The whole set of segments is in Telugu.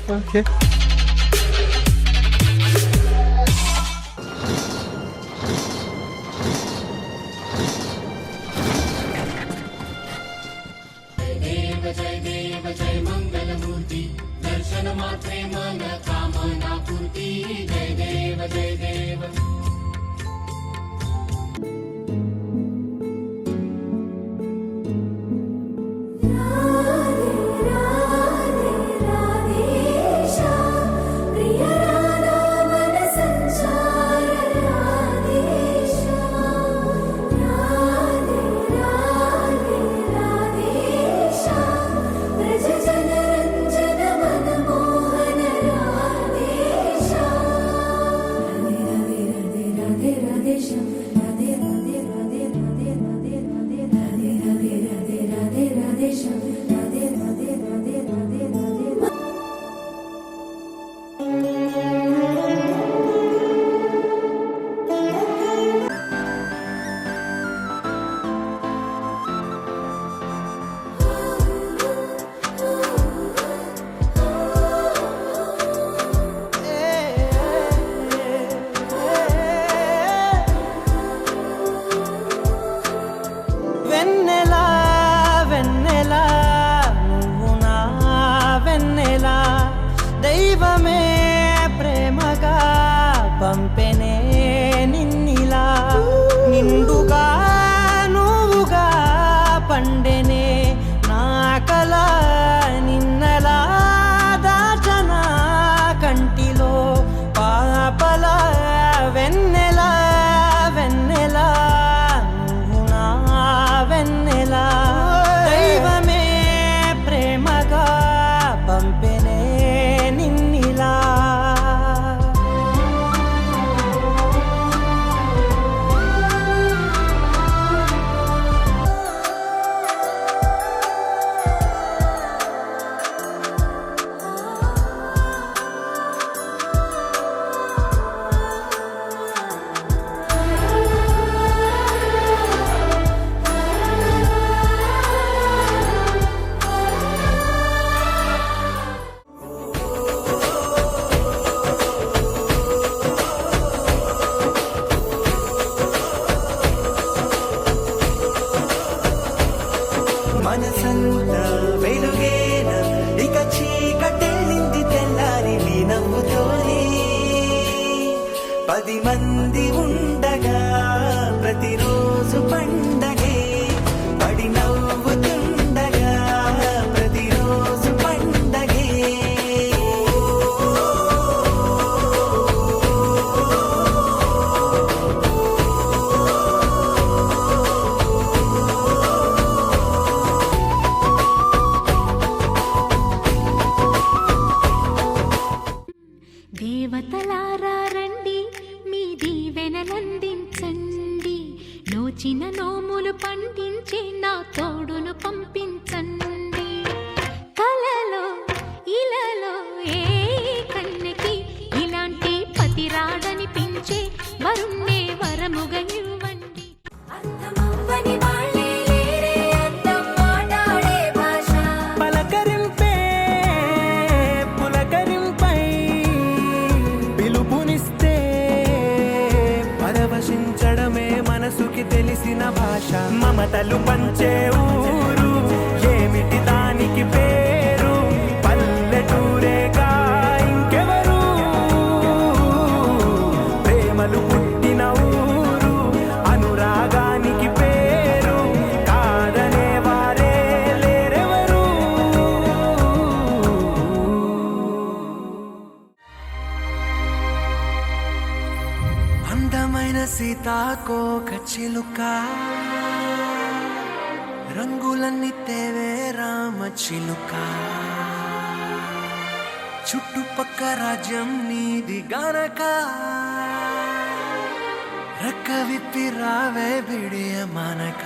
ఓకే. దైవమే ప్రేమగా పంపెనే నిన్నిలా నిండుగా నువ్వుగా పండెనే నా కల నిన్నలా దాచన కంటిలో పాపల వెన్నెలా వెన్నెలా నువ్వు నా వెన్నెలా దైవమే ప్రేమగా పంపెనే నిన్నిలా మనసంతా వెలుగేన ఇక చీకటెళ్ళింది తెల్లారి నీ నవ్వుతోనే 10 మంది ఉండగా ప్రతిరోజు పండగే పడి నవ్వుతుండగా ప్రతిరోజు పండగే దేవతలారా రండి మీ దీవెనలందించండి నోచిన నోములు పండించే నా తోడును పంపించండి కలలో ఇలలో ఏ కన్నెకి ఇలాంటి పతి రాడనిపించే వరుణ్ణే వరముగా ఇవ్వండి అర్థమవ్వని వాళ్ళే లేరే అందం మాట్లాడే భాష పలకరింపే పులకరింపై పిలుపునిస్తే పరవశించడమే మనసుకి తెలిసిన భాష మమతలు పంచే ఊరు ఏమిటి దానికి పేరు పల్లెటూరేగా ఇంకెవరు ప్రేమలు పుట్టిన ఊరు అనురాగానికి పేరు కాదనే వారే లేరెవరు అందమైన సీతాకోక చిలుక రంగులన్నీ తేవే రామ చిలుక చుట్టుపక్క రాజ్యం నీది గనక రెక్క విప్పి రావే బిడియ మనక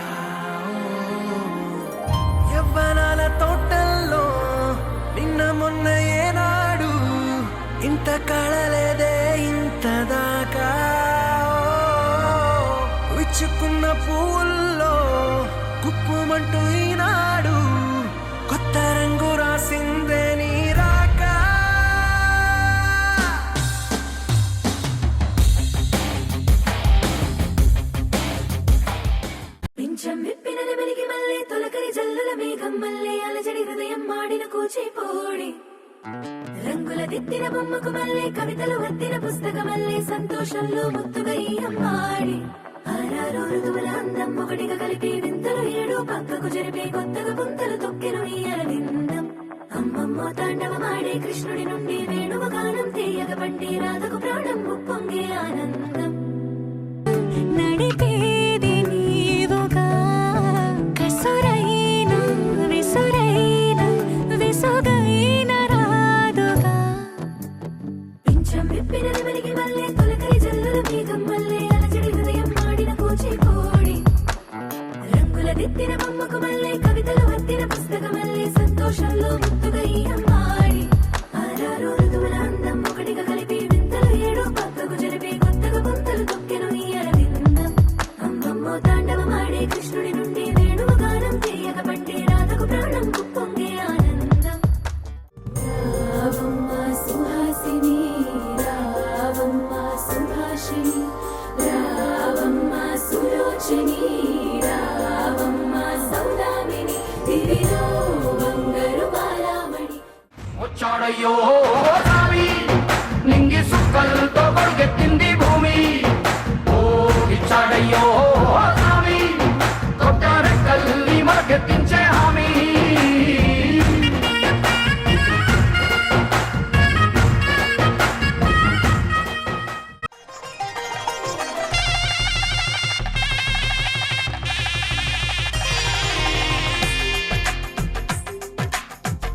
యవ్వనాల తోటల్లో నిన్న మొన్న ఏనాడు ఇంత కళలేదే ఇంత దాకా విచ్చుకున్న పువ్వుల్లో కుప్పుమంటూ ఈనాడు కొత్త రంగు రాసిందే నీ రాక మల్లె అలజడి హృదయం మాడిన కూచిపోడి రంగుల దిద్దిన బొమ్మకు మల్లె కవితలు వద్దిన పుస్తకమల్లె సంతోషంలో ముద్దుగా ఈ అమ్మాడి ఆరారు ఋతువుల అందం ఒకటిగా కలిపి వింతలు ఏడు పక్కకు జరిపే కొత్తగా పుంతలు తొక్కెను ఈ అరవిందం అమ్మమ్మో తాండవమాడే కృష్ణుడి నుండి వేణువ గానం తీయగ పండి రాధకు ప్రాణం ఉప్పొంగే ఆనందం నడిపేది నీవుగా కసురైన విసురైన విసుగైన రాదుగా పింఛం విప్పిన వెలిగి మల్లె తొలకరి జల్లుల మేఘం మల్లె అలజడి హృదయం మాడిన కూచిపోడి రంగుల దిద్దిన బొమ్మకు మల్లె కవితలు వద్దిన పుస్తకమల్లె సంతోషంలో ముద్దుగా ఈ అమ్మాడి ఆరారు ఋతువుల అందం ఒకటిగా కలిపి వింతలు ఏడు పక్కకు జరిపే కొత్తగా పుంతలు తొక్కెను ఈ అరవిందం అమ్మమ్మో తాండవమాడే కృష్ణుడి నుండి వేణువ గానం తీయగ పండి రాధకు ప్రాణం ఉప్పొంగే ఆనందం రావమ్మ సుహాసిని రావమ్మ సుభాషిణి రావమ్మ సులోచని రావమ్మ సౌదామిని దివిలో బంగారు బాలామణి వచ్చాడయ్యో స్వామి నింగి సుక్కలతో కొడుకెత్తింది భూమి ఓ ఇచ్చాడయ్యో స్వామి కొత్త రెక్కల్ని మనకెత్తించే హామీ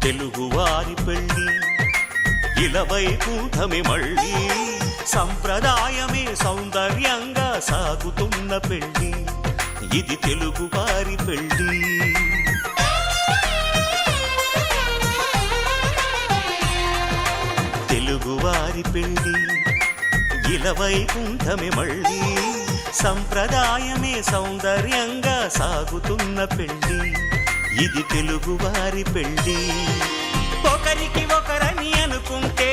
తెలుగువారి పెళ్ళి ఇలవైకుంఠమే మళ్ళీ సంప్రదాయమే సౌందర్యంగా సాగుతున్న పెళ్ళి ఇది తెలుగువారి పెళ్ళి తెలుగువారి పెళ్ళి ఇలవైకుంఠమే మళ్ళీ సంప్రదాయమే సౌందర్యంగా సాగుతున్న పెళ్ళి ఇది తెలుగువారి పెళ్ళి ఒకరికి ఒకరని అనుకుంటే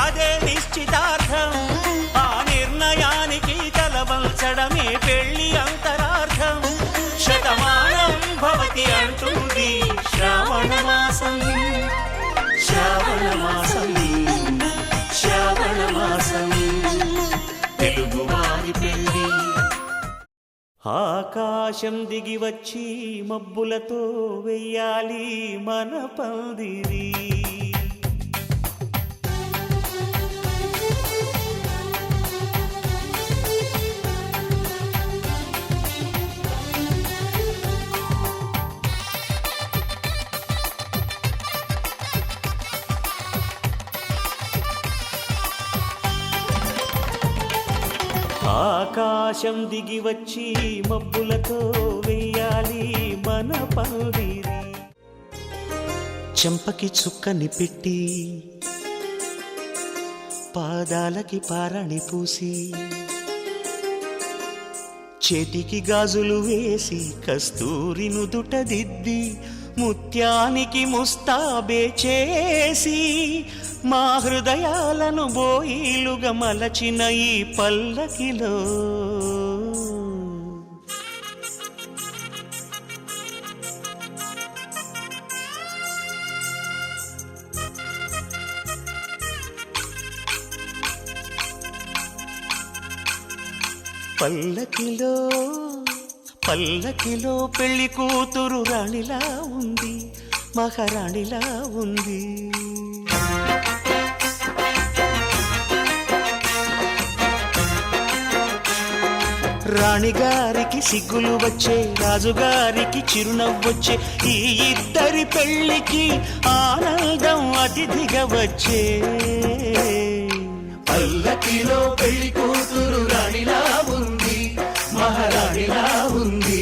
అదే నిశ్చితార్థం ఆ నిర్ణయానికి తలవంచడమే పెళ్ళి అంతరార్థం శతమానం భవతి అంటుంది శ్రావణ మాసం శ్రావణ మాసం శ్రావణ మాసం తెలుగువారి పెళ్ళి ఆకాశం దిగి వచ్చి మబ్బులతో వెయ్యాలి మన పందిరి ఆకాశం దిగి వచ్చి మబ్బులతో వెయ్యాలి మన పందిరి చెంపకి చుక్కని పెట్టి పాదాలకి పారణి పూసి చేతికి గాజులు వేసి కస్తూరి నుదుట దిద్ది ముత్యానికి ముస్తాబే చేసి మా హృదయాలను బోయిలుగా మలచిన ఈ పల్లకిలో పల్లకిలో పల్లకిలో పెళ్లి కూతురు రాణిలా ఉంది మహారాణిలా ఉంది రాణిగారికి సిగ్గులు వచ్చే రాజుగారికి చిరునవ్వొచ్చే ఈ ఇద్దరి పెళ్లికి ఆనందం అతిథిగా వచ్చే పల్లకిలో పెళ్లి కూతురు రాణిలా ఉంది మహారాణిలా ఉంది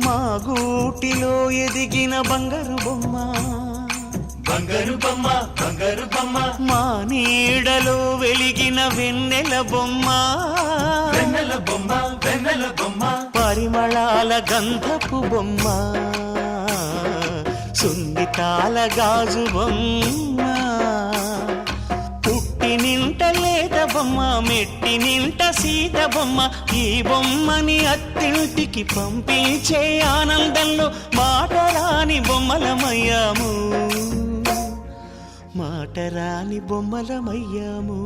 మా గూటిలో ఎదిగిన బంగారు బొమ్మ బంగారు బొమ్మ బంగారు బొమ్మ మా నీడలో వెలిగిన వెన్నెల బొమ్మ వెన్నెల బొమ్మ వెన్నెల బొమ్మ పరిమళాల గంధపు బొమ్మ సున్నితాల గాజు బొమ్మ పుట్టి నింట లేత బొమ్మ మెట్టి నింట సీత బొమ్మ ఈ బొమ్మని అత్తింటికి పంపించే ఆనందంలో మాటరాని బొమ్మలమయ్యాము మాటరాని బొమ్మలమయ్యాము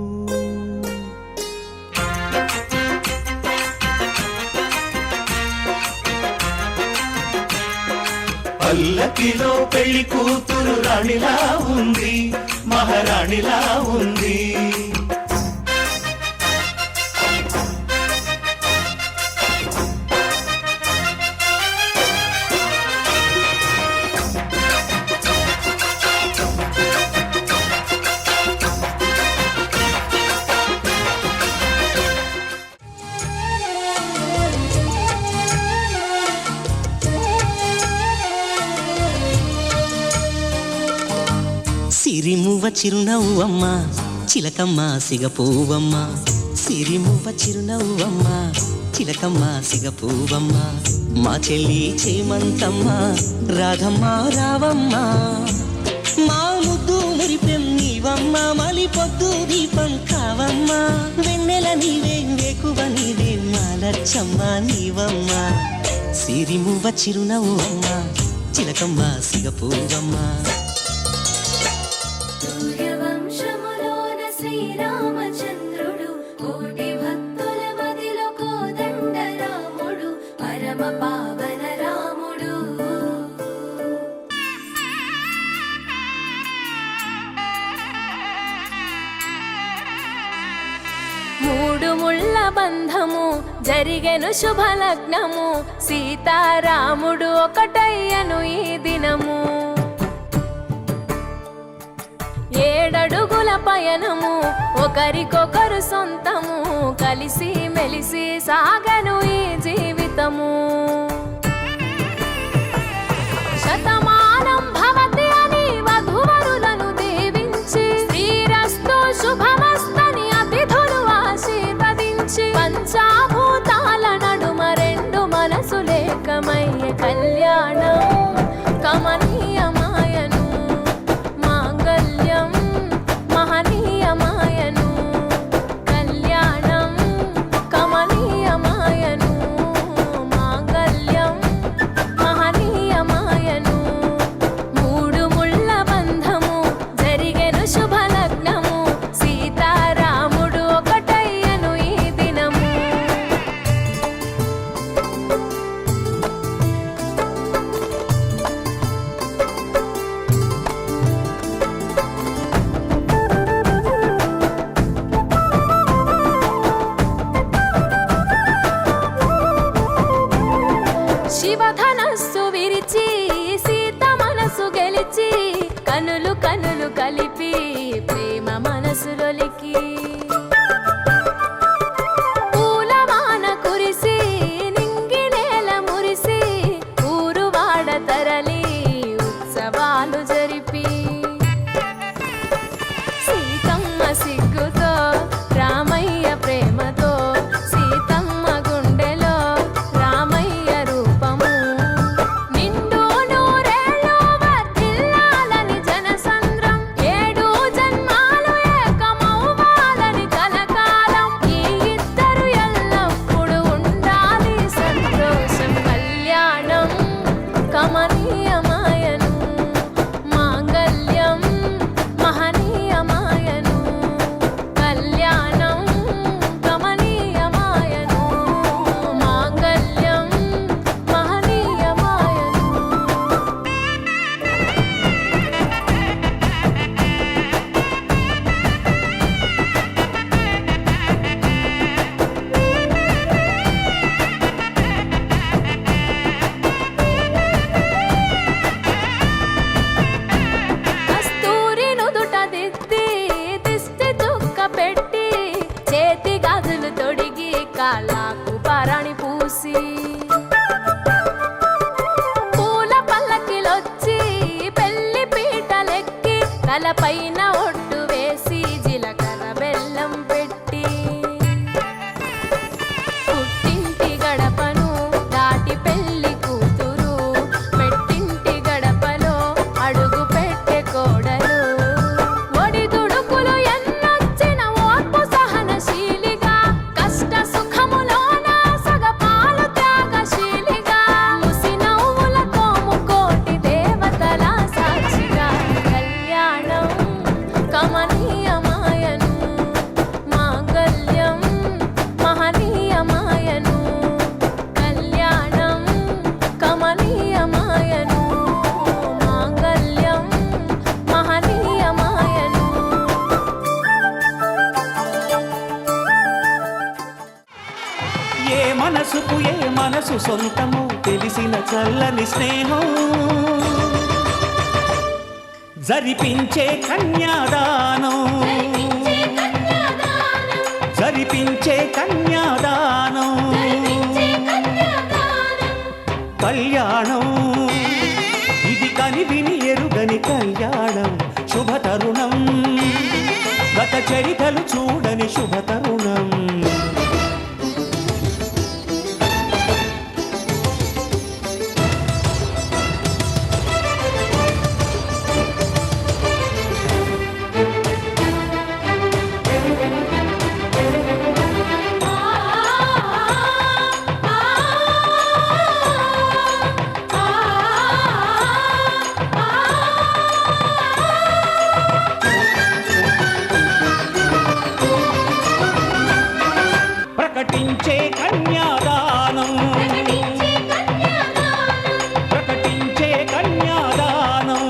పల్లకిలో పెళ్లి కూతురు రాణిలా ఉంది మహారాణిలా ఉంది సిరిమువ్వ చిరునవ్వమ్మ చిలకమ్మ సిగపువ్వమ్మ సిరిమువ్వ చిరునవ్వమ్మ చిలకమ్మ సిగపువ్వమ్మ మా చెల్లి చేమంతమ్మ రాధమ్మ రావమ్మ మా ముద్దు మురిపెం నీవమ్మ మలి పొద్దు దీపం కావమ్మ వెన్నెల నీవే వేకువ నీవే మాలచ్చమ్మ నీవమ్మ సిరిమువ్వ చిరునవ్వమ్మ చిలకమ్మ సిగపువ్వమ్మ సూర్యవంశములోన శ్రీరామచంద్రుడు కోటి భక్తుల మదిలో కోదండ రాముడు పరమ పావన రాముడు మూడు ముళ్ళ బంధము జరిగెను శుభలగ్నము సీతారాముడు ఒకటయ్యను ఈ దినము ఏడడుగుల పయనము ఒకరికొకరు సొంతము కలిసి మెలిసి సాగను ఈ జీవితము శతమానం భవతి అని వధువరులను దీవించి శ్రీరస్తు శుభమస్తని అతిథులు ఆశీర్వదించి పంచాభూతాల నడుమ రెండు మనసులేకమయ్య కళ్యాణం కమనీయమాయను మాంగళ్యం మహనీయమాయను కళ్యాణం కమనీయమాయను మాంగళ్యం మహనీయమాయను మూడు ముళ్ళ బంధము జరిగెను శుభలగ్నము సీతారాముడు ఒకటయ్యను ఈ దినము శివధనస్సు విరిచి సీత మనసు గెలిచి కనులు కనులు కలిపి ప్రేమ మనసులొలికి పూలవాన కురిసి నింగి నేల మురిసి ఊరు వాడ తరలి ఉత్సవాలు జరిపి సీతమ్మ సిగ్గుతో రామయ్య ప్రేమతో సీతమ్మ గుండెలో రామయ్య రూపము నిండు నూరేళ్ళు వర్ధిల్లాలని జనసంద్రం ఏడు జన్మాలు ఏకమవ్వాలని కలకాలం ఈ ఇద్దరు ఎల్లప్పుడు ఉండాలి సంతోషం కళ్యాణం కమనీయమాయను మాంగళ్యం మహనీయమాయను కళ్యాణం కమనీయమాయను మాంగళ్యం మహనీయమాయను తలపైన ఒట్టు వేసి జీలకర్ర బెల్లం పెట్టి పుట్టింటి గడపను దాటి పెళ్లి కూతురు పెట్టింటి గడపలో అడుగు పెట్టే కోడలు ఒడిదుడుకులు ఎన్నొచ్చిన ఓర్పు సహనశీలిగా కష్ట సుఖములోన సగపాలు త్యాగశీలిగా ముసి నవ్వులతో ముకోటి దేవతల సాక్షిగా కళ్యాణం కమనీయమాయను మాంగళ్యం మహనీయమాయను కళ్యాణం కమనీయమాయను మాంగళ్యం మహనీయమాయను. ఏ మనసుకు ఏ మనసు సొంతము తెలిసిన చల్లని స్నేహం జరిపించే కన్యాదానం జరిపించే కన్యాదానం కళ్యాణం ఇది కనివిని ఎరుగని కళ్యాణం శుభతరుణం గత చరితలు చూడని శుభతరుణం ప్రకటించే కన్యాదానం ప్రకటించే కన్యాదానం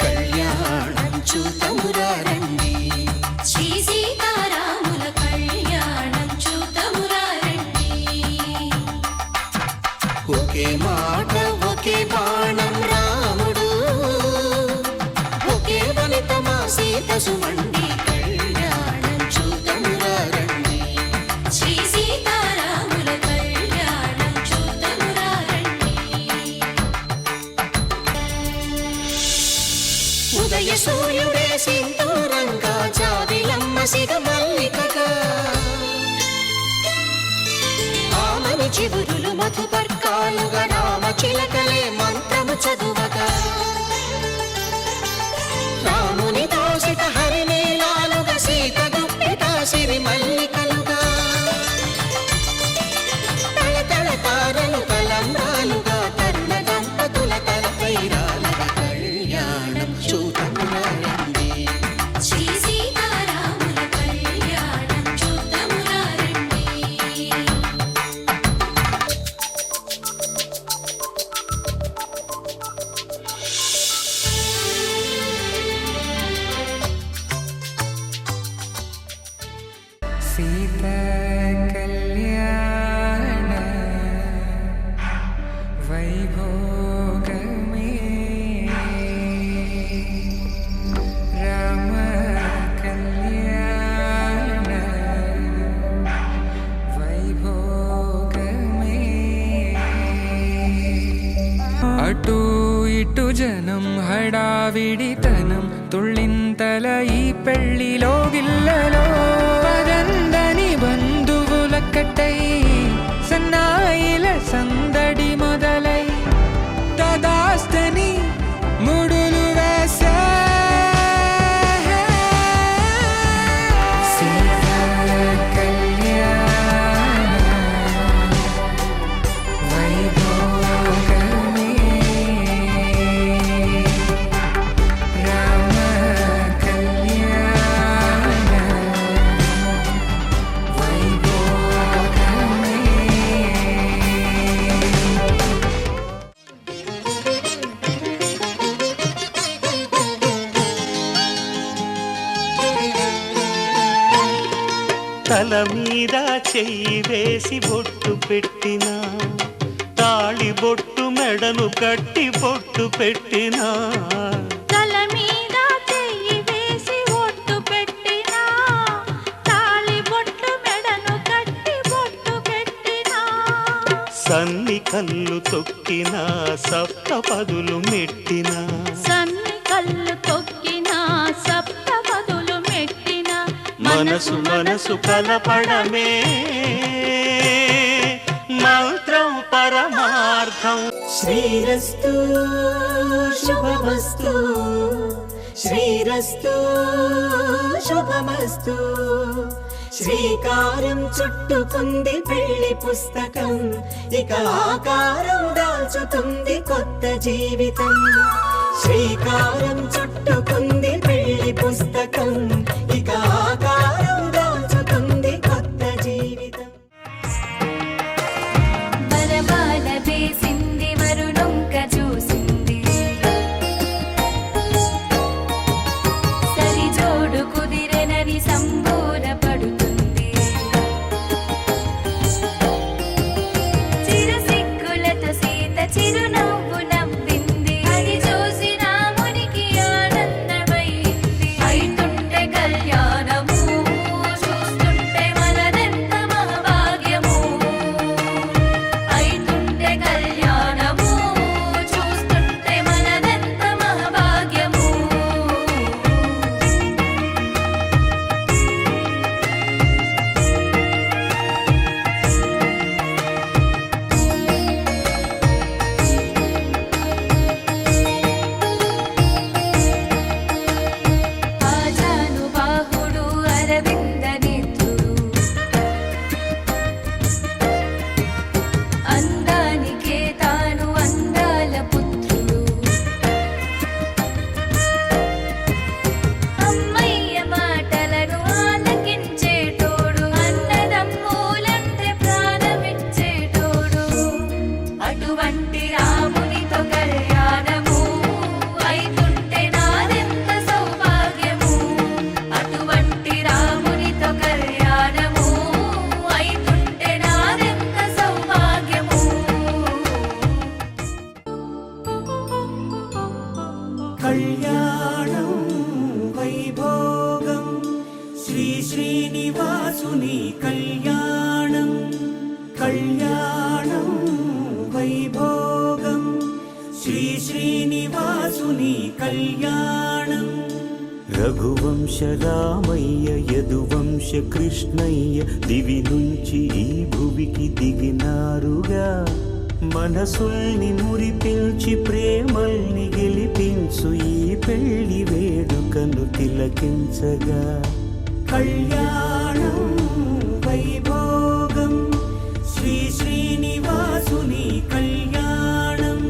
కళ్యాణం చూతమురా రండి శ్రీ సీతారాముల కళ్యాణం చూతమురా రండి. ఒకే మాట ఒకే బాణం రాముడు ఒకే వనిత మా సీత సుమండి కళ్యాణం చూతమురా రండి శ్రీ సీతారాముల కళ్యాణం చూతమురా రండి. ఉదయ సూర్యుడే సింధూరంగా జాబిలమ్మ సిగ మల్లికగా ఆమని చిగురులు మధుపర్కాలుగా రామ చిలకలే మంత్రము చదువగా రాముని దోసిట హరినీలాలుగా సీత గుప్పిట సిరి మల్లికలుగా తళతళ తారలు తలంబ్రాలుగా తరుణ దంపతుల తలపై రాలగా కళ్యాణం చూతమురా రండి శ్రీ సీతారాముల కళ్యాణం చూతమురా రండి. సీతా కళ్యాణ వైభోగమే రామ కళ్యాణ వైభోగమే అటు ఇటు జనం హడావిడితనం తుళ్ళింతల ఈ పెళ్లిలో గిల్లలో పదందని బంధువులక్కటై సన్నాయిల సందడి మొదలై తదాస్తని ముడులు వేసే సీతా కళ్యాణ వైభోగమే రామ కళ్యాణ వైభోగమే. తల మీద చెయ్యి వేసి బొట్టు పెట్టినా తాళి బొట్టు మెడను కట్టి బొట్టు పెట్టినా తల మీద చెయ్యి వేసి ఒట్టు పెట్టినా తాళి బొట్టు మెడను కట్టి బొట్టు పెట్టినా సన్ని కళ్ళు తొక్కిన సప్తపదులు మెట్టిన సన్ని కళ్ళు తొక్కిన సప్తపదులు మెట్టిన మనసు మనసు కలపడమే మంత్రం పరమార్థం. శ్రీరస్తు శుభమస్తు, శ్రీరస్తు శుభమస్తు. శ్రీకారం చుట్టుకుంది పెళ్లి పుస్తకం, ఇక ఆకారం దాల్చుతుంది కొత్త జీవితం. శ్రీకారం చుట్టుకుంది పెళ్లి పుస్తకం, ఇక ఆకారం దాల్చుతుంది కొత్త జీవితం. బరబాల వేసింది వరుణొంక చూసింది, సరి జోడు కుదిరెనని సంబూర పడుతుంది. చిరుసిగ్గులతో సీత చిరునవ్వు నవ్వింది, అది చూసి రామునికి ఆనందమైంది. అయితుంటే కళ్యాణము, చూస్తుంటే మనదెంత మహాభాగ్యము. అయితుంటే కళ్యాణము, చూస్తుంటే మనదెంత మహాభాగ్యము. ఆజానుబాహుడు అరవింద నేత్రుడు, అందానికే తాను అందాల పుత్రుడు. అమ్మయ్య మాటలను ఆలకించేటోడు, అన్నదమ్ములంటే ప్రాణమిచ్చేటోడు. అటువంటి రామునితో కళ్యాణము, అయితుంటే నాదెంత సౌభాగ్యము. అటువంటి రామునితో కళ్యాణము, అయితుంటే నాదెంత సౌభాగ్యము. కళ్యాణం వైభోగం, శ్రీ శ్రీనివాసుని కళ్యాణం. కళ్యాణం వైభోగం, శ్రీ శ్రీనివాసుని కళ్యాణం. రఘువంశ రామయ్య యదువంశ కృష్ణయ్య దివి నుంచి ఈ భువికి దిగినారుగా. మనసుల్ని మురిపించి ప్రేమల్ని గెలిపించు ఈ పెళ్లి వేడుకను తిలకించగా. కళ్యాణం వైభోగం, శ్రీ శ్రీనివాసుని కళ్యాణం.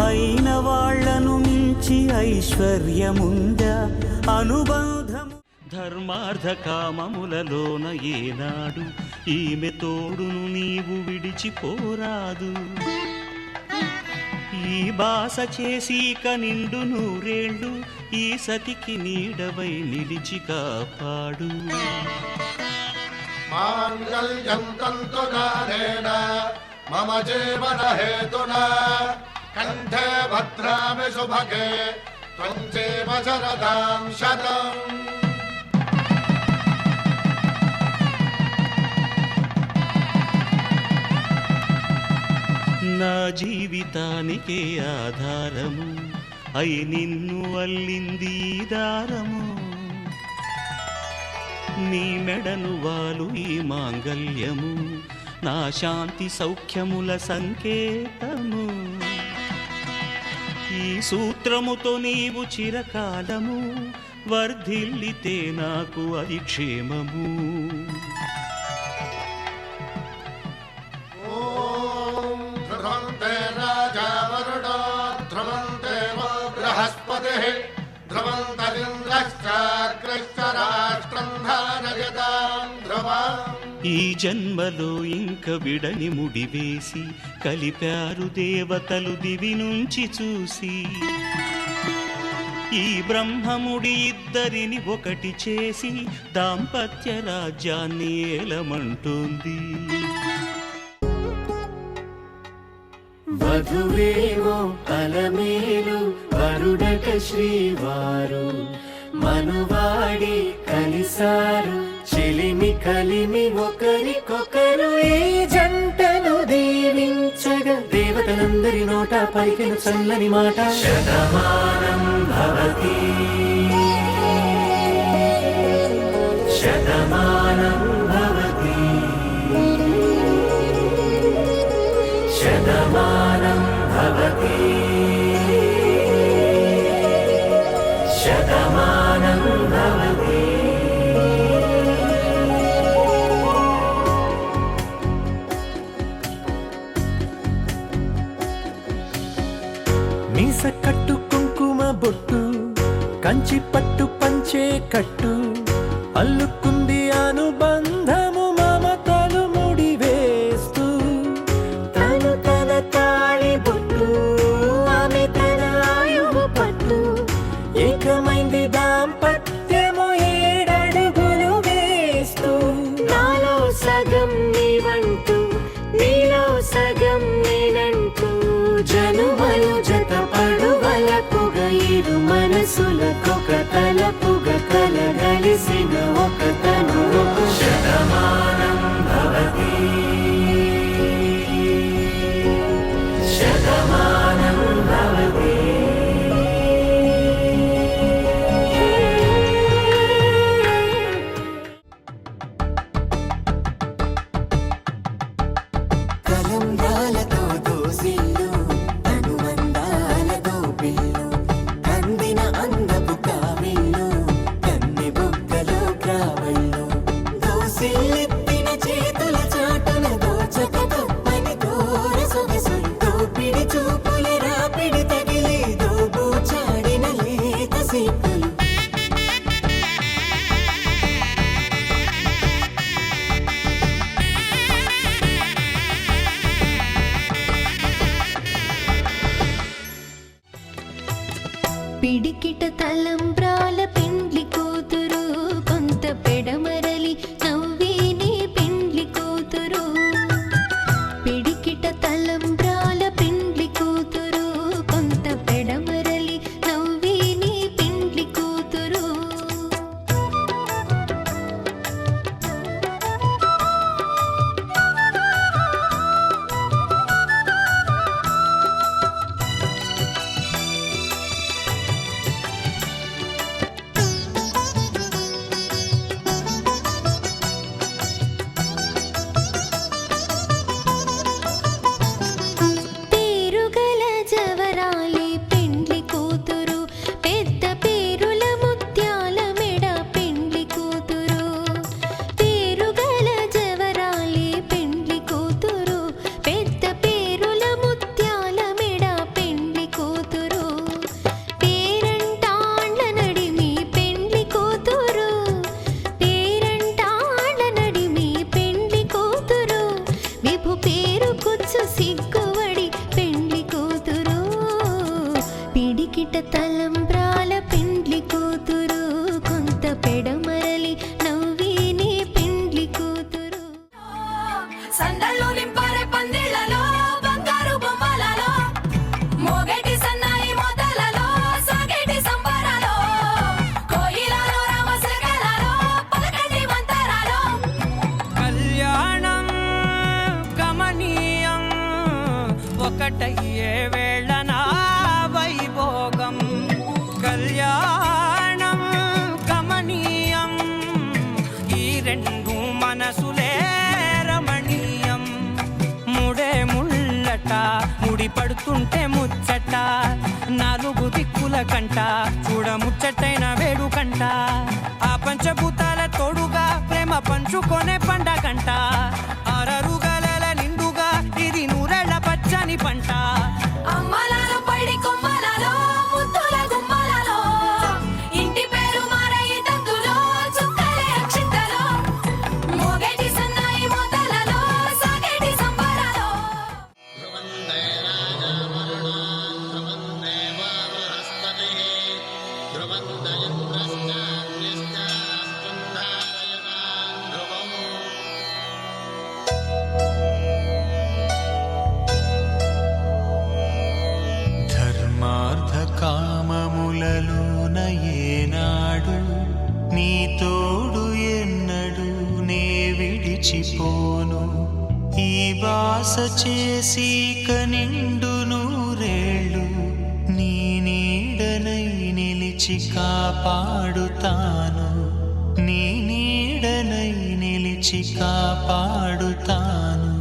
అయిన వాళ్లను మించి ఐశ్వర్యముందా అనుబంధం. ధర్మార్థ కామములలోన ఏనాడు ఈమె తోడును నీవు విడిచిపోరాదు. ఈ బాస చేసి నిండు నూరేళ్ళు ఈ సతికి నీడవై నిలిచి కాపాడు. మాంగళ్యం తంతునానేన మమ జీవన హేతునా కంఠే భద్రామి శుభగే త్వం జీవ శరదాం శతం. నా జీవితానికే ఆధారము అయి నిన్ను అల్లింది ఈ దారము. నీ మెడను వాలు ఈ మాంగల్యము నా శాంతి సౌఖ్యముల సంకేతము. ఈ సూత్రముతో నీవు చిరకాలము వర్ధిల్లితే నాకు అది క్షేమము. ఓం ధ్రువంతే రాజా వరుణో ధ్రువంతే వో బృహస్పతిః ధ్రువంతరింద్రశ్చాగ్రశ్చ రాష్ట్రం ధారయతాం ధ్రువం. ఈ జన్మలో ఇంక విడని ముడివేసి కలిపారు దేవతలు దివి నుంచి చూసి. ఈ బ్రహ్మముడి ఇద్దరిని ఒకటి చేసి దాంపత్య రాజ్యాన్ని ఏలమంటోంది. వధువేమో అలమేలు వరు వరుడట శ్రీవారు మనువాడి కలిసారు చెలిమి కలిమి ఒకరికొకరు ఈ జంటను దీవించగా దేవతలందరి నోట పలికిన చల్లని మాట శతమానం భవతి శతమానం భవతి శతమానం భవతి శతమానం భవతి. మీస కట్టు కుంకుమ బొట్టు కంచి పట్టు పంచే కట్టు అల్లుకుంది అనుబంధము మమతలు ముడివేస్తూ తను తన తాళి బొట్టు ఆమె తన ఆయువు పట్టు ఏకమైంది దాంపత్యము 7 అడుగులు వేస్తూ నాలో సగం నీవంటూ నీలో సగం నేనంటూ జనుమలు జతపడువలపుగ ఇరు మనసులకొక తలపుగ కలగలిసిన ఒక తను శతమానం భవతి శతమానం భవతి. కలంబ్రాలతో దోసిళ్ళు అనుబంధాలతో పిల్లు అందిన అందపు కావిళ్ళు కన్నె బుగ్గలో క్రావళ్ళు దోసిళ్ళెత్తిన చేతుల చాటున దోచక తప్పని దూర సొగసులు దోపిడి చూపుల రాపిడి తగిలి దోబూచాడిన లేత సీపులు పిడికిట తలంబ్రాల పెండ్లి కూతురు కొంత పెడమరలి నవ్విని పెండ్లి కూతురు పిడికిట తలంబ్రాల పెండ్లి కూతురు కొంత పెడమరలి నవ్విని పెండ్లి కూతురు పేరుగల జవరాలి పెండ్లి కూతురు పెద్ద పేరుల ముత్యాల మెడ పెండ్లి కూతురు పేరుగల జవరాలి పెండ్లి కూతురు పెద్ద పేరుల ముత్యాల మెడ పెండ్లి కూతురు పేరంటాండ్ల నడిమి పెండ్లి కూతురు పేరంటాండ్ల నడిమి పెండ్లి కూతురు విభు పేరు కుచ్చు సిగ్గువడి పెండ్లి కూతురు పిడికిట తలంబ్రాల పెండ్లి కూతురు కొంత పెడమరలి నవ్విని పెండ్లి కూతురు సందళ్ళు నింపారే పందిళ్లలో బంగారు బొమ్మలలో మోగేటి సన్నాయి మోతలలో సాగేటి సంబరాలో కోయిలలో రామశకలలో పలకటి మంతరాలో కళ్యాణం గమనీయం ఒకటయ్యే వేళ నా వైభోగం కళ్యాణం గమనీయం ఈ రెండు మనసులే రమణీయం ముడే ముళ్ళట ముడి పడుతుంటే ముచ్చట 4 దిక్కుల కంట చూడ ముచ్చటైన వేడుకంట ఆ పంచభూతాల తోడుగా ప్రేమ పంచుకొనే పండగంట అరరుగల నిండుగా ఇది 100 ఏళ్ల పచ్చని పంట అమ్మలాలో పడి కొమ్మలలో ముద్దుల గుమ్మలలో ఇంటి పేరు మారయి తందులో చుక్కలే అక్షింతలో మోగేటి సన్నాయి మోతలలో సాగేటి సంబరాలో ధ్రువందే రాజవరుణో ధ్రువందే బృహస్పతిః ధ్రువందే ఇంద్రశ్చాగ్నిశ్చాస్తం ధారయతాం ధ్రువం చేసి కనిండు నూరేళ్ళు నీ నీడనై నిలిచి కాపాడుతాను నీ నీడనై నిలిచి కాపాడుతాను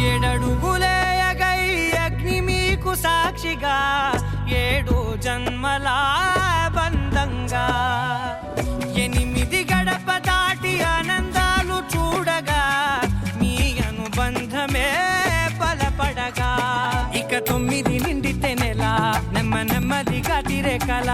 ఏడడుగులేయగై అగ్ని మీకు సాక్షిగా 7 జన్మల బంధంగా 8 గడప దాటి ఆనందాలు చూడగా మీ అనుబంధమే బలపడగా ఇక 9 నిండితే నెల నెమ్మదిగా తిరేకల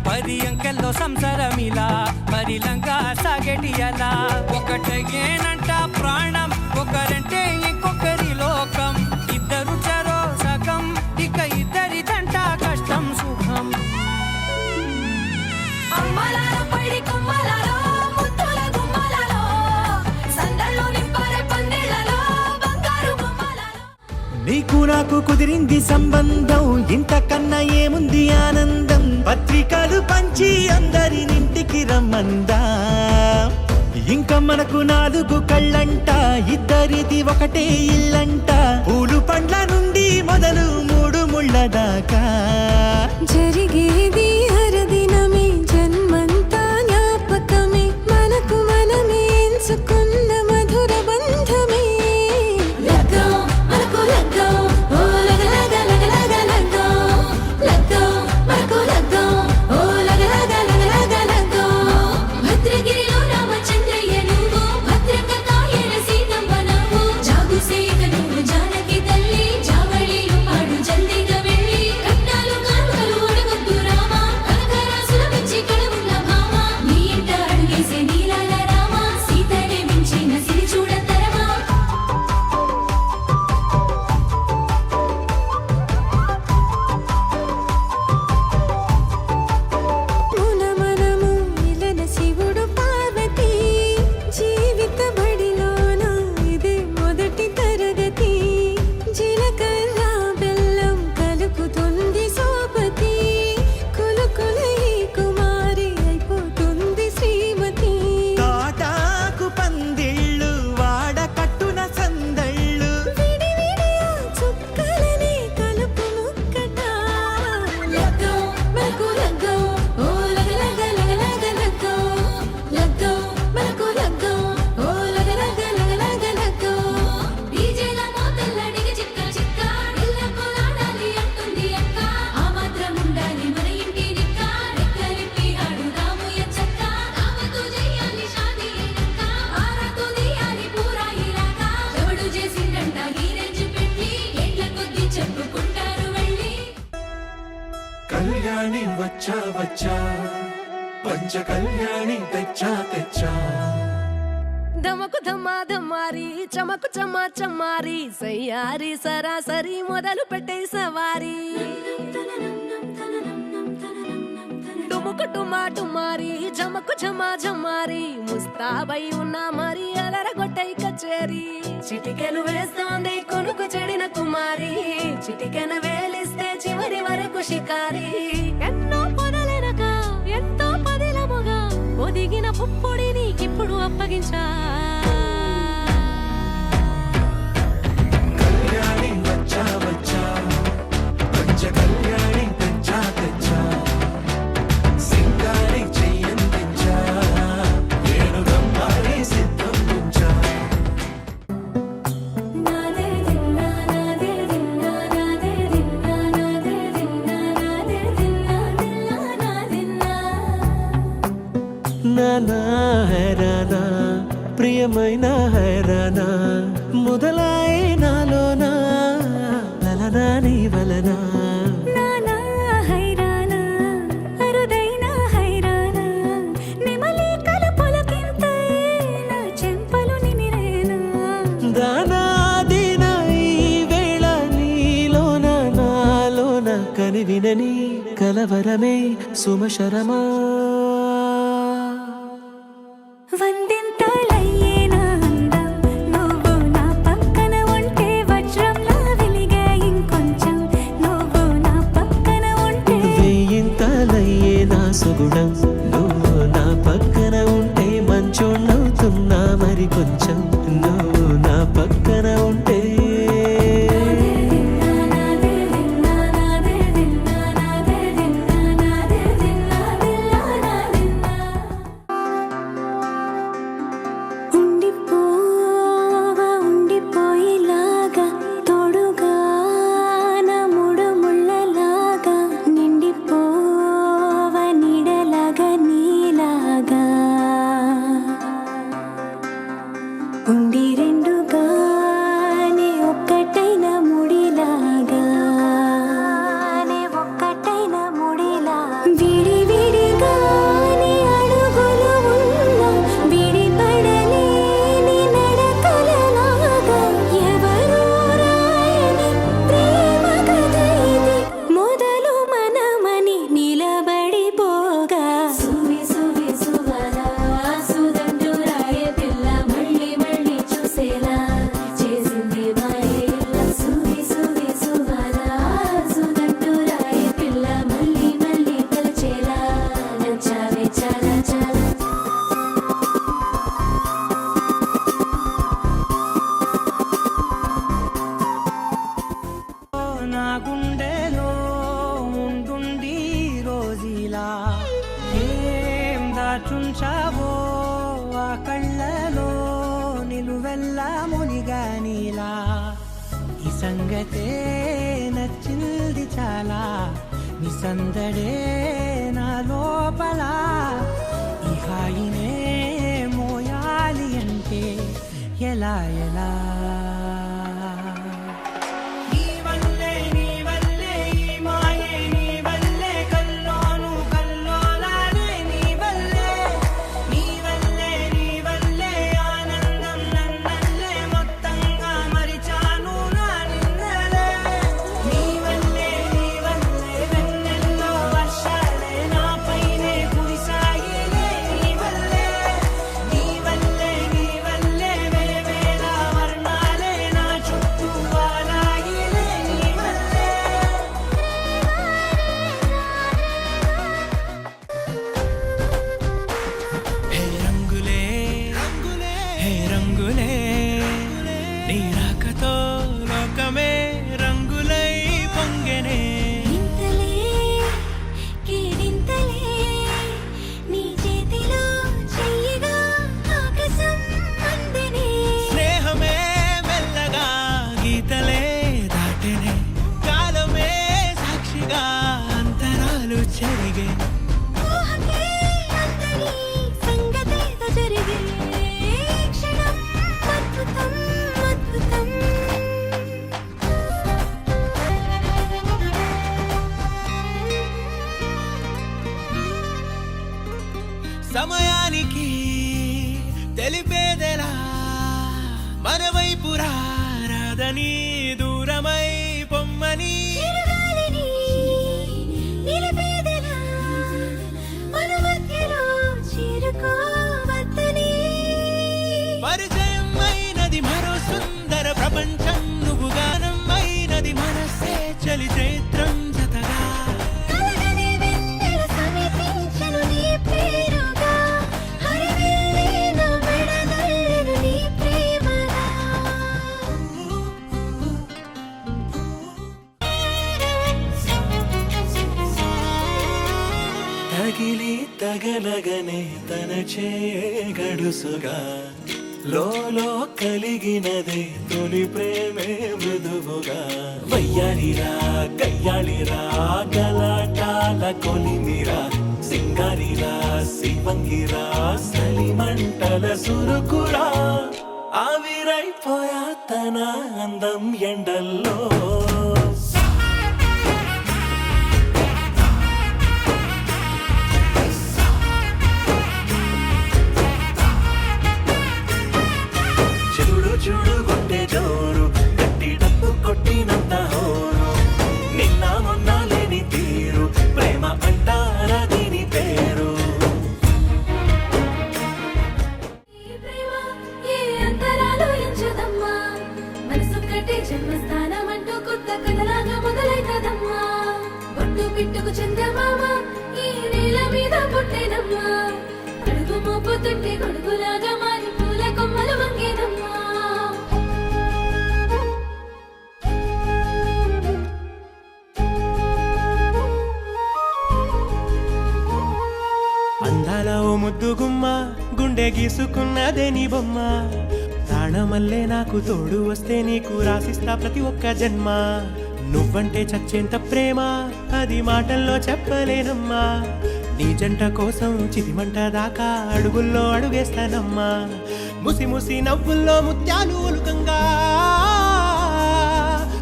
10 అంకెల్లో సంసారమిలా పరిలంగా సాగేటి అలా ఒకటేనంట ప్రాణం ఒకరంటే ఇంకొకరి లోకం ఇద్దరు చరో సగం ఇక ఇద్దరిదంట కష్టం సుఖం అమ్మలాలో పడి కొమ్మలాలో ముత్తుల గుమ్మలాలో సందల్లో నింపారే పందిళ్ళలో బంగారు బొమ్మలాలో నీకు నాకు కుదిరింది సంబంధం ఇంతకన్నా ఏముంది ఆనందం పత్రికలు పంచి అందరినింటికి రమ్మందా ఇంకా మనకు 4 కళ్ళంట ఇద్దరిది ఒకటే ఇల్లంట పూలు పండ్ల నుండి మొదలు 3 ముళ్ళ దాకా జరిగేది హరదినమే జన్మంతా జ్ఞాపకమే మనకు మనమే ఎంచుకున్న మధుర బంధమే లగ్గం మనకు లగ్గం ఓ లగలగ లగలగ లగ్గం లగ్గం మనకు లగ్గం ఓ లగలగ లగలగ లగ్గం భద్రగిరిలో రామచంద్రయ్య నువ్వు భద్రంగ కాయల సీతమ్మ నువ్వు జాగు సేక నువ్వు జానకి తల్లి జావళిలో పాడు జల్దిగా వెళ్ళి రత్నాలు కానుకలు అడగొద్దు రామ కనకరాసుల మించి కడవున్న భామ నీ ఇంట అడుగేసే నీలాల రామ సీతనే మించిన సిరి చూడతరమా మనము ఇలన శివుడు పార్వతి జీవిత బడిలోన ఇదే మొదటి తరగతి జీలకర్ర బెల్లం కలుపుతుంది సోపతి కులుకులై కుమారి అయిపోతుంది శ్రీమతి తోటాకు పందిళ్ళు వాడ కట్టున సందళ్ళు విడివిడియా చుక్కలని కలుపు ముక్కట లగ్గం మనకు లగ్గం ఓ లగలగ లగలగ లగ్గం లగ్గం మనకు లగ్గం ఓ లగలగ లగలగ లగ్గం డీజేల మోతల్ల డిగ చిక్క చిక్క ఇళ్ళకు ఆడాలి అంటుంది అక్క ఆ మాత్రం ఉండాలి మన ఇంటి నిక్క రెక్కలిప్పి ఆడు రాముయ చక్క రామతో చేయాలి షాదీ అయినక్క ఆరతో తీయాలి పూరా ఇలాగా ఎవడు చేసిందంట ఈ రేంజ్ పెట్టి ఎట్ల కొద్ది చెప్పుకుంటారు వెళ్ళి కళ్యాణి వచ్చా వచ్చా పంచ కళ్యాణి తెచ్చా తెచ్చా దమకు ధమ్మా ధమ్మారి చమకు చమ్మా చమ్మారి సయ్యారి సరాసరి మొదలు పెట్టే సవారి డుముకు టుమా టుమారి జమకు ఝమా ఝమారి ముస్తాబై ఉన్నా మరి అలరగొట్టై కచేరి చిటికెను వేస్తోంది కొనుకు చెడిన కుమారి చిటికెన వేలిస్తే చివరి వరకు షికారి ఎన్నో పొదలెనక ఎంతో పదిలముగా ఒదిగిన పుప్పొడి నీకిప్పుడు అప్పగించా కళ్యాణి వచ్చా వచ్చా పంచ కళ్యాణి తెచ్చా తెచ్చా సింగారి చెయ్యందించా ఏనుగమ్మారి సిద్ధం ఉంచా నాదే దిన్నా నాదే దిన్నా నాదే దిన్నా నాదే దిన్నా నాదే దిన్నా దిన్నా నాదిన్నా నానా హైరానా ప్రియమైన హైరానా మొదలాయి నాలోనా లలనా నీ వలనా నానా హైరానా అరుదైన హైరానా నెమలి కలుపులకింతై నా చెంపలు నిమిరేనా దానాదిన ఈ వేళ నీలోన నాలోన కనివినని కలవరమే సుమశరమా వందింతలయ్యేనా అందం నువ్వు నా పక్కన ఉంటే వజ్రంలా వెలిగే ఇంకొంచెం నువ్వు నా నా పక్కన ఉంటే మంచోళ్ళవుతున్నా మరి కొంచెం నువ్వు నా పక్కన ఉంటే ఉండిపోవా ఉండిపోయేలాగా తోడుగా నా మూడు ముళ్ళలాగా నిండిపోవా నీడలాగా నీలాగా ఉండి రెండుగానే ఒక్కటైన ముడిలాగా ఒక్కటైన ముడిలా విడి విడిగానే అడుగులు ఉన్నా విడిపడలేని నడకలలాగా ఎవరూ రాయని ప్రేమ కథ ఇది మొదలు మనమని నిలబడిపోగా సువి సువి సువలా సుదండు రాయ పిల్ల మళ్ళీ మళ్ళీ చూసేలా చేసింది మాయే ఇలా సువి సువి సువలా సుదండు రాయ పిల్ల మళ్ళీ మళ్ళీ తలచేలా నచ్చావే చాలా చాలా నా గుండెలో ఉండుండి రోజీలా ఏం దాచుంచావో ఆ కళ్ళలో నిలువెల్లా మునిగానిలా ఈ సంగతే నచ్చింది చాలా నీ సందడే నా లోపల ఈ హాయినే మోయాలి అంటే ఎలా ఎలా నీ వల్లే ఈ మాయే నీ వల్లే కల్లోను కల్లోలానే నీ వల్లే ఆనందం నన్నల్లే మొత్తంగా మరిచాను నా నిన్నలే నీ వల్లే వెన్నెల్లో వర్షాలే నాపైనే కురిసాయిలే నీ వల్లే వేవేల వర్ణాలే నా చుట్టూ వాలాయిలే నీ వల్లే హే రంగులే హే రంగులే నీ రాకతో లోకమే రంగులై పొంగెనే ఇంతలే కేరింతలే నీ చేతిలో చెయ్యగా ఆకాశం అందనే స్నేహమే మెల్లగా గీతలే దాటెనే కాలమే సాక్షిగా అంతరాలు చెరిగే ఊహకే అందరి సంగతేదో జరిగే క్షణం అద్భుతం అద్భుతం సమయానికి తెలిపేదెలా మన వైపు రాదని దూరమై పొమ్మని చిరుగాలిని నిలిపేదెలా మన మధ్యలో చేరుకోవద్దని పరిచయం అయినది మరో సుందర ప్రపంచం నువ్వు గానం అయినది మనసే చలి చైత్రం జతగా కలగని వెన్నెల సమీపించను నీ పేరుగా హరివిల్లేను మెడదల్లెను నీ ప్రేమగా తగిలి తగలగనే తన గడుసుగా లోలో కలిగినదే తొలి ప్రేమే మృదువుగా వయ్యారిరా కయ్యాళిరా గలాటాల కొలిమిరా సింగారిరా శివంగిరా సలిమంటల సురుకురా ఆవిరైపోయా తన అందం ఎండల్లో చూడు చూడు గుండె జోరు గట్టి డప్పు కొట్టినంత హోరు నిన్న మొన్న లేని తీరు ప్రేమ అంటారా దీని పేరు ఈ ప్రేమ ఏ అంతరాలు ఎంచుదమ్మా మనసొక్కటే జన్మస్థానం అంటూ కొత్త కథలాగా మొదలైతదమ్మా బొట్టు పిట్టుకు చందమామ ఈ నేల మీద పుట్టేనమ్మా ముద్దు గుమ్మ గుండె గీసుకున్నదే నీ బొమ్మ ప్రాణమల్లే నాకు తోడు వస్తే నీకు రాసిస్తా ప్రతి ఒక్క జన్మ నువ్వంటే చచ్చేంత ప్రేమ అది మాటల్లో చెప్పలేనమ్మా నీ జంట కోసం చితిమంట దాకా అడుగుల్లో అడుగేస్తానమ్మా ముసి ముసి నవ్వుల్లో ముత్యాలు ఒలుకంగా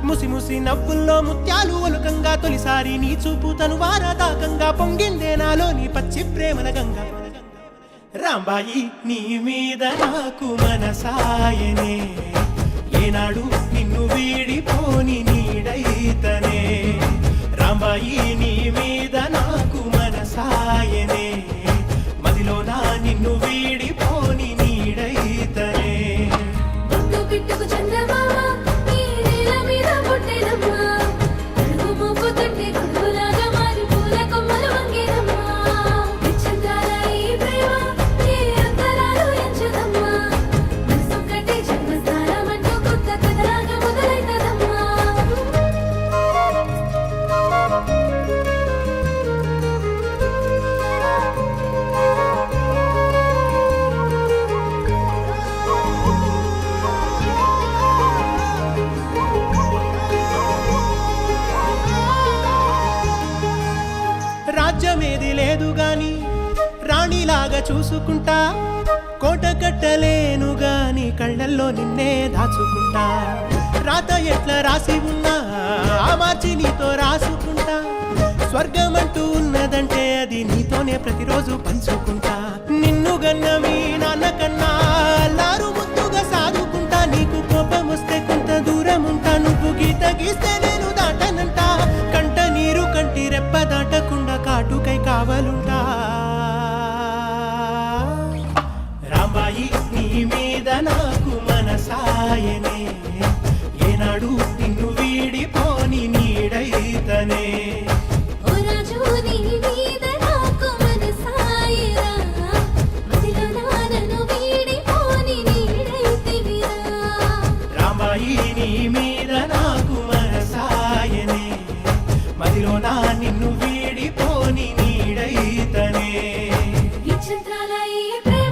ముసి ముసి నవ్వుల్లో ముత్యాలు ఒలుకంగా తొలిసారి నీ చూపు తను వారదాకంగా పొంగిందే నాలో నీ పచ్చి ప్రేమల గంగా రాంబాయి నీ మీద నాకు మనసాయనే ఏనాడు నిన్ను వీడిపోని నీడైతనే రాంబాయి నీ మీద నాకు మనసాయనే మదిలో నా నిన్ను వీడిపోని నీడైతనే బొట్టు పిట్టుకు చందమామ ఈ నేల మీద పుట్టేనమ్మా అడుగు మోపు తట్టి గొడుగులాగా మారి పూల కొమ్మలు వంగేనమ్మా విచ్చిందాల ఈ ప్రేమ ఈ అంతరాలు ఎంచదమ్మా మనసొక్కటి జన్మస్థానం అంటూ కొత్త కథలాగా మొదలైతదమ్మా రాజ్యమేది లేదు గాని రాణిలాగా చూసుకుంటా కోట కట్టలేను గాని కళ్ళల్లో నిన్నే దాచుకుంటా రాత ఎట్లా రాసి ఉన్నా ఆ మార్చి నీతో రాసుకుంటా స్వర్గమంటూ ఉన్నదంటే అది నీతోనే ప్రతిరోజు పంచుకుంటా నిన్ను గన్న మీ నాన్న కన్నా అల్లారు ముద్దుగా సాదుకుంటా నీకు కోపం వస్తే కొంత దూరం ఉంటా నువ్వు గీత గీస్తే నేను దాటనంట కంట నీరు కంటి రెప్ప దాటకుండా కాటుకై కావలుంటా రాంబాయి నీ మీద నాకు మనసాయనే ఏనాడు నిన్ను వీడిపోని నీడైతనే ఓ రాజు నీ మీద నాకు మనసాయరా మదిలో నానను వీడిపోని నీడైతివిరా రాంబాయి నీ మీద నాకు మనసాయనే మదిలో నా నిన్ను వీడిపోని నీడైతనే ఈ చంద్రాల ఈ ప్రేమ